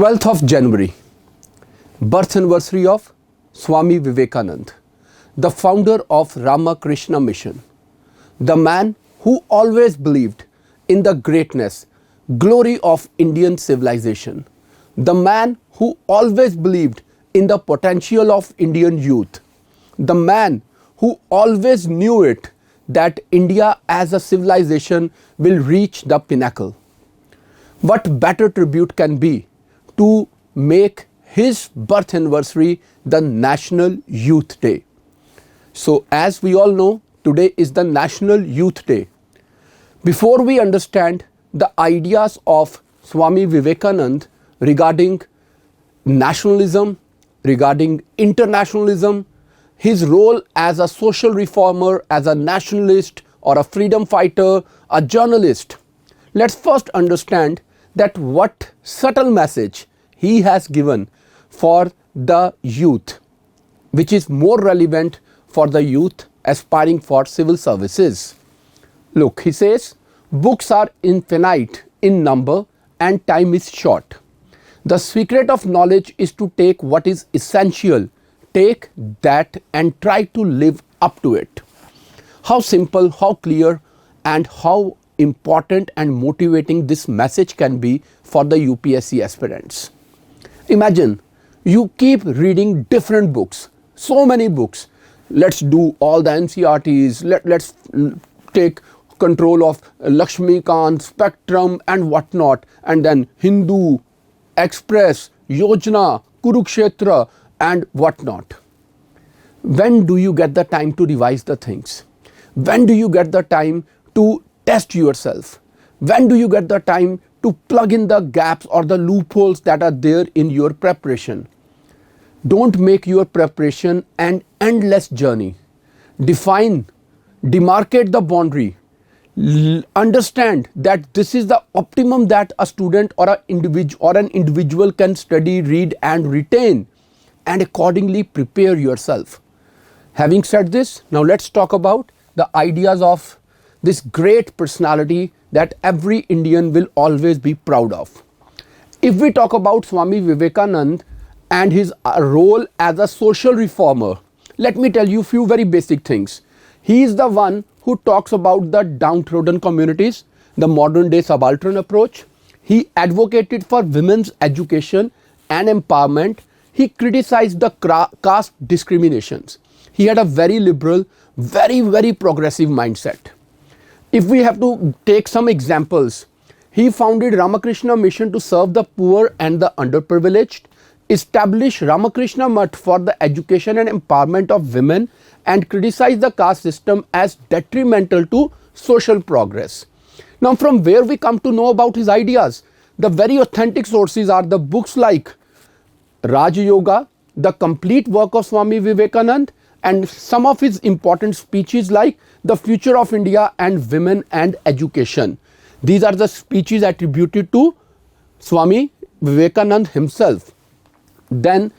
12th of January, birth anniversary of Swami Vivekanand, the founder of Ramakrishna Mission, the man who always believed in the greatness, glory of Indian civilization, the man who always believed in the potential of Indian youth, the man who always knew it that India as a civilization will reach the pinnacle. What better tribute can be to make his birth anniversary the National Youth Day? So as we all know, today is the National Youth Day. Before we understand the ideas of Swami Vivekanand regarding nationalism, regarding internationalism, his role as a social reformer, as a nationalist or a freedom fighter, a journalist, let's first understand that what subtle message he has given for the youth, which is more relevant for the youth aspiring for civil services. Look, he says, books are infinite in number and time is short. The secret of knowledge is to take what is essential, take that and try to live up to it. How simple, how clear and how important and motivating this message can be for the UPSC aspirants. Imagine you keep reading different books, so many books. Let's do all the NCRTs, let's take control of Lakshmikant, Spectrum and whatnot, and then Hindu, Express, Yojana, Kurukshetra and whatnot. When do you get the time to revise the things? When do you get the time to test yourself? When do you get the time to plug in the gaps or the loopholes that are there in your preparation? Don't make your preparation an endless journey. Define, demarcate the boundary. Understand that this is the optimum that a student or an individual can study, read and retain, and accordingly prepare yourself. Having said this, now let's talk about the ideas of this great personality that every Indian will always be proud of. If we talk about Swami Vivekanand and his role as a social reformer, let me tell you a few very basic things. He is the one who talks about the downtrodden communities, the modern day subaltern approach. He advocated for women's education and empowerment. He criticized the caste discriminations. He had a very liberal, very progressive mindset. If we have to take some examples, he founded Ramakrishna Mission to serve the poor and the underprivileged, established Ramakrishna Mutt for the education and empowerment of women, and criticized the caste system as detrimental to social progress. Now, from where we come to know about his ideas, the very authentic sources are the books like Raj Yoga, the complete work of Swami Vivekanand, and some of his important speeches like The Future of India and Women and Education. These are the speeches attributed to Swami Vivekanand himself. Then,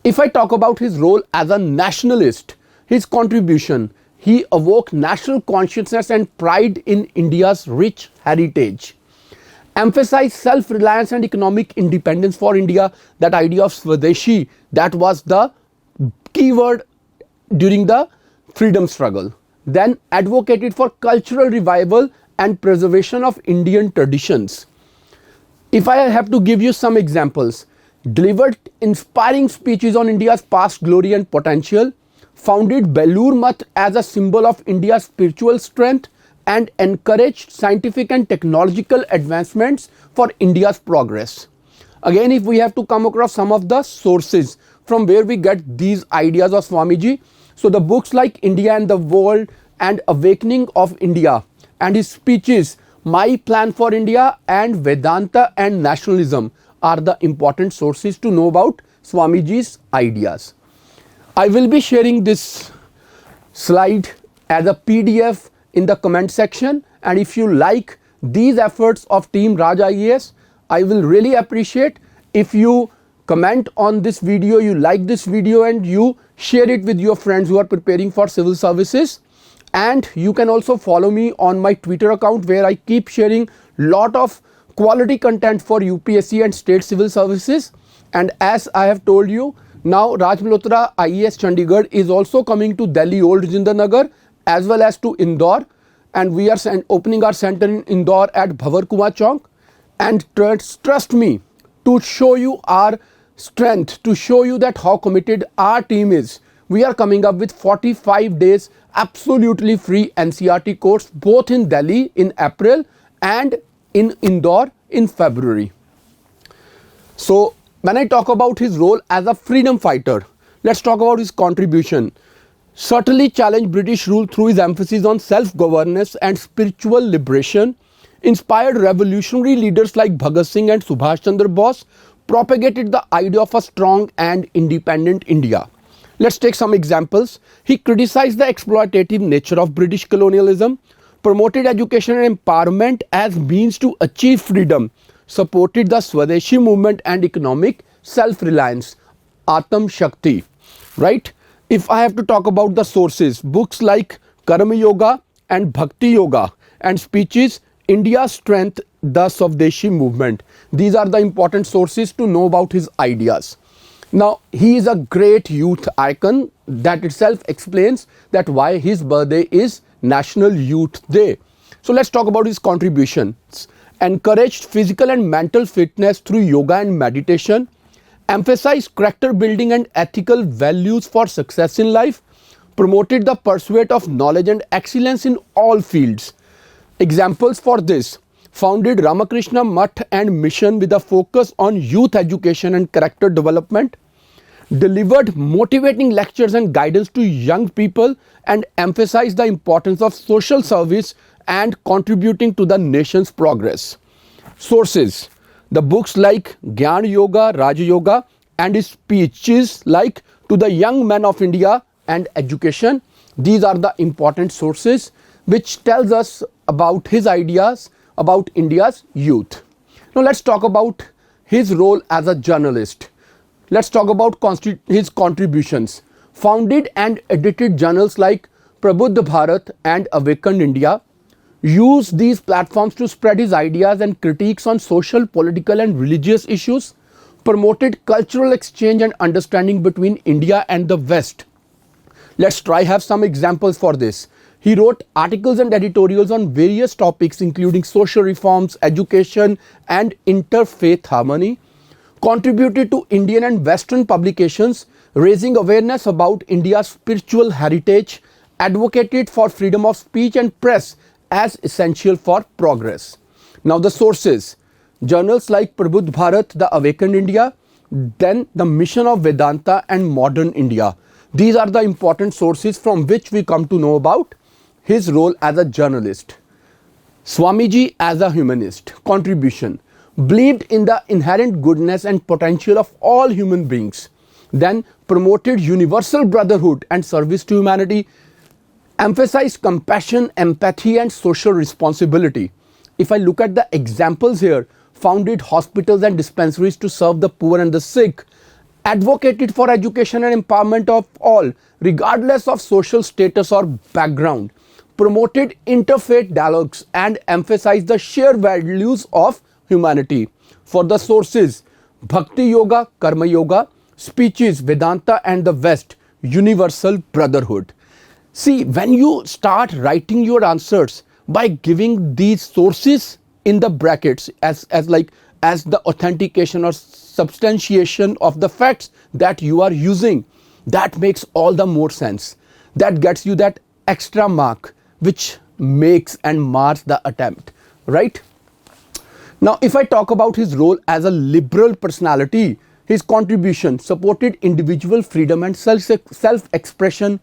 if I talk about his role as a nationalist, his contribution, he awoke national consciousness and pride in India's rich heritage. Emphasized self-reliance and economic independence for India. That idea of Swadeshi, that was the keyword during the freedom struggle. Then advocated for cultural revival and preservation of Indian traditions. If I have to give you some examples, delivered inspiring speeches on India's past glory and potential, founded Belur Math as a symbol of India's spiritual strength, and encouraged scientific and technological advancements for India's progress. Again, if we have to come across some of the sources from where we get these ideas of Swamiji, so the books like India and the World and Awakening of India, and his speeches My Plan for India and Vedanta and Nationalism are the important sources to know about Swamiji's ideas. I will be sharing this slide as a PDF in the comment section, and if you like these efforts of Team Raj IAS, I will really appreciate if you comment on this video, you like this video and you share it with your friends who are preparing for civil services. And you can also follow me on my Twitter account where I keep sharing lot of quality content for UPSC and state civil services. And as I have told you, now Raj Malhotra IAS Chandigarh is also coming to Delhi Old Jindanagar as well as to Indore, and we are opening our center in Indore at Bhavar Kumar Chowk. And trust me, to show you our strength, to show you that how committed our team is, we are coming up with 45 days absolutely free NCERT course both in Delhi in April and in Indore in February. So when I talk about his role as a freedom fighter, let's talk about his contribution. Certainly challenged British rule through his emphasis on self-governance and spiritual liberation, inspired revolutionary leaders like Bhagat Singh and Subhash Chandra Bose, propagated the idea of a strong and independent India. Let's take some examples. He criticized the exploitative nature of British colonialism, promoted education and empowerment as means to achieve freedom, supported the Swadeshi movement and economic self-reliance, Atam Shakti, right? If I have to talk about the sources, books like Karma Yoga and Bhakti Yoga and speeches, India's Strength, the Swadeshi movement. These are the important sources to know about his ideas. Now, he is a great youth icon. That itself explains that why his birthday is National Youth Day. So let's talk about his contributions. Encouraged physical and mental fitness through yoga and meditation, emphasized character building and ethical values for success in life, promoted the pursuit of knowledge and excellence in all fields. Examples for this: founded Ramakrishna Mutt and Mission with a focus on youth education and character development, delivered motivating lectures and guidance to young people, and emphasized the importance of social service and contributing to the nation's progress. Sources: the books like Gyan Yoga, Raja Yoga, and his speeches like To the Young Men of India and Education. These are the important sources which tells us about his ideas about India's youth. Now let's talk about his role as a journalist. Let's talk about his contributions. Founded and edited journals like Prabuddha Bharat and Awakened India. Used these platforms to spread his ideas and critiques on social, political and religious issues. Promoted cultural exchange and understanding between India and the West. Let's have some examples for this. He wrote articles and editorials on various topics including social reforms, education and interfaith harmony. Contributed to Indian and Western publications, raising awareness about India's spiritual heritage, advocated for freedom of speech and press as essential for progress. Now the sources: journals like Prabuddha Bharat, The Awakened India, then The Mission of Vedanta and Modern India. These are the important sources from which we come to know about his role as a journalist. Swamiji as a humanist. Contribution: believed in the inherent goodness and potential of all human beings. Then promoted universal brotherhood and service to humanity. Emphasized compassion, empathy and social responsibility. If I look at the examples here, founded hospitals and dispensaries to serve the poor and the sick. Advocated for education and empowerment of all, regardless of social status or background. Promoted interfaith dialogues and emphasized the shared values of humanity. For the sources: Bhakti Yoga, Karma Yoga, speeches, Vedanta and the West, universal brotherhood. See, when you start writing your answers by giving these sources in the brackets as the authentication or substantiation of the facts that you are using, that makes all the more sense. That gets you that extra mark which makes and mars the attempt, right? Now, if I talk about his role as a liberal personality, his contribution: supported individual freedom and self-expression,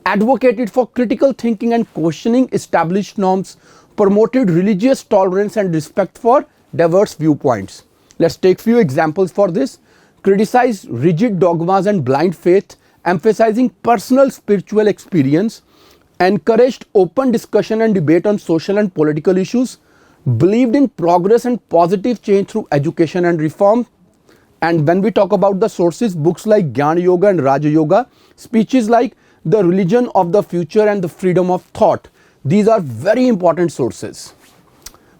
advocated for critical thinking and questioning established norms, promoted religious tolerance and respect for diverse viewpoints. Let's take few examples for this. Criticized rigid dogmas and blind faith, emphasizing personal spiritual experience. Encouraged open discussion and debate on social and political issues. Believed in progress and positive change through education and reform. And when we talk about the sources, books like Gyan Yoga and Raja Yoga, speeches like The Religion of the Future and the Freedom of Thought. These are very important sources.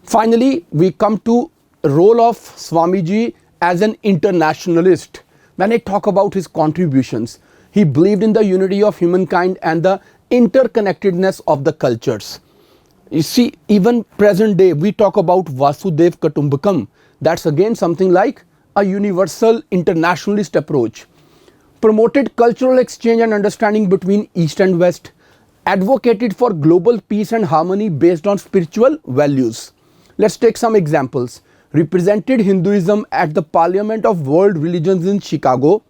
Finally, we come to role of Swamiji as an internationalist. When I talk about his contributions, he believed in the unity of humankind and the interconnectedness of the cultures. You see, even present day, we talk about Vasudev Kutumbakam. That's again something like a universal internationalist approach. Promoted cultural exchange and understanding between East and West. Advocated for global peace and harmony based on spiritual values. Let's take some examples. Represented Hinduism at the Parliament of World Religions in Chicago.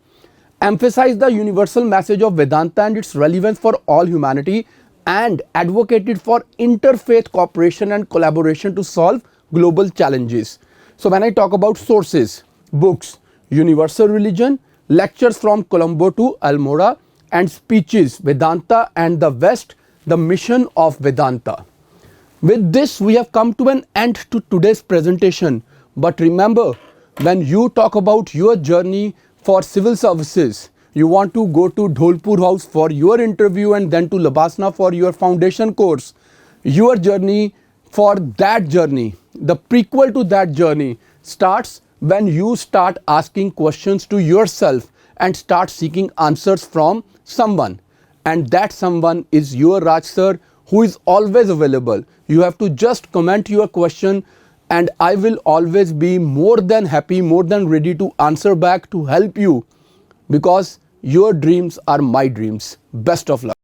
Emphasized the universal message of Vedanta and its relevance for all humanity, and advocated for interfaith cooperation and collaboration to solve global challenges. So when I talk about sources, books, Universal Religion, lectures from Colombo to Almora, and speeches, Vedanta and the West, the mission of Vedanta. With this, we have come to an end to today's presentation. But remember, when you talk about your journey for civil services, you want to go to Dholpur House for your interview and then to Labasna for your foundation course. Your journey for that journey, the prequel to that journey, starts when you start asking questions to yourself and start seeking answers from someone. And that someone is your Raj Sir, who is always available. You have to just comment your question and I will always be more than happy, more than ready to answer back to help you, because your dreams are my dreams. Best of luck.